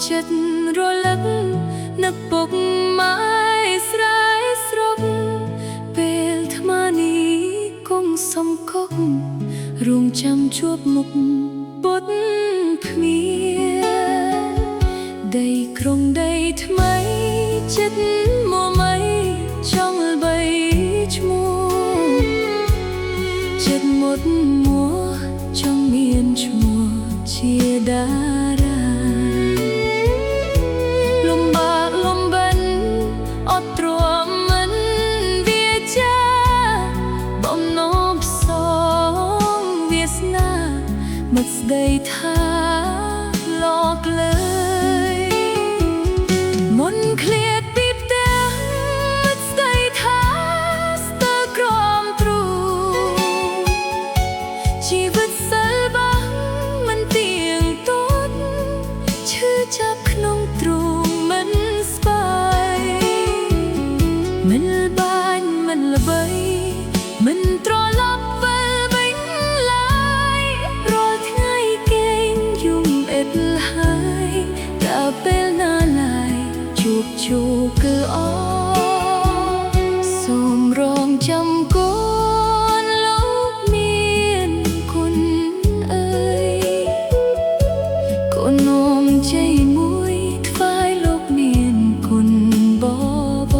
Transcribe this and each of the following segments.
ចិត្តរលឹកនឹកពុកម៉ែស្រែស្រុកពេលថ្មនេះគង់សំកុករងចាំជួបមុខពុតភ្មៀដីក្រុងដីថ្មីចិត្តមួមៃចង់ល្បីឈ្មោះចិត្តមុតមួចង់មានឈ្មោះជាតារាលំបាកលំបិនអត់ទ្រាំមិនវាចាបំណងផ្សងវាសនាមិនស្ដីថាលោកលើយមុនឃ្លាតពីផ្ទះមិនស្ដីថាស្ទើរក្រំទ្រូជីវិតសិលបាំងមិនទៀងទាត់ឈឺចាប់ក្នុងទ្រូងមិនស្បាយមិនបាញ់មិនល្បីមិនត្រឡប់វិលវិញឡើយរាល់ថ្ងៃគេងយំអិតហើយតែពេលណាឡើយជួបជូគឺអសូមរងចាំកូនលោកមានគុណអើយកូននោមជ័យមួយថ្វាយលោកមានគុណបប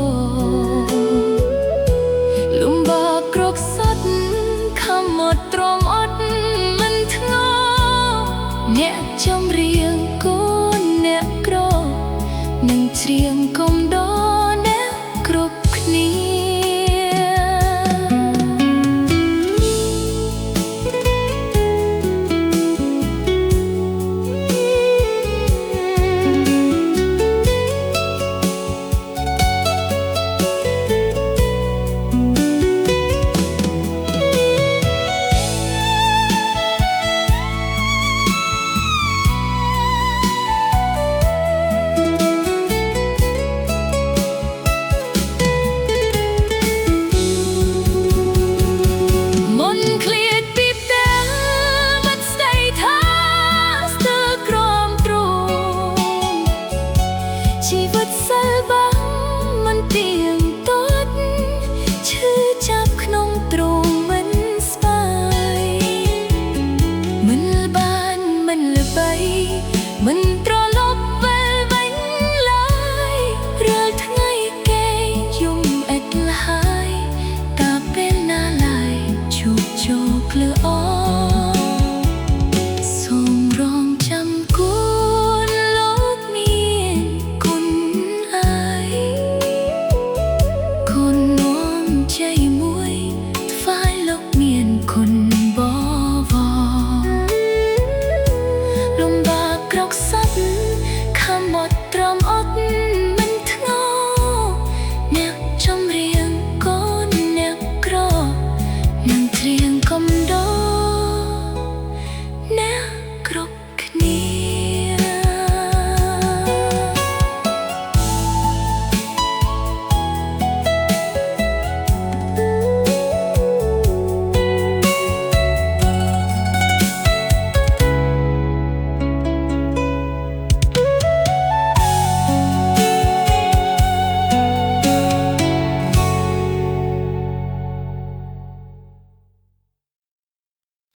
លំបាកក្រកសត់ខំអត់ទ្រាំអត់មិនធ្ងរអ្នកចម្រៀងកូនអ្នកក្រនឹងច្រៀងកុំដអ្នកគ្រប់គ្នាជីវិតសិលបាំងមិនទៀងទាត់ឈឺចាប់ក្នុងទ្រូងមិនស្បាយមិនបានមិនល្បី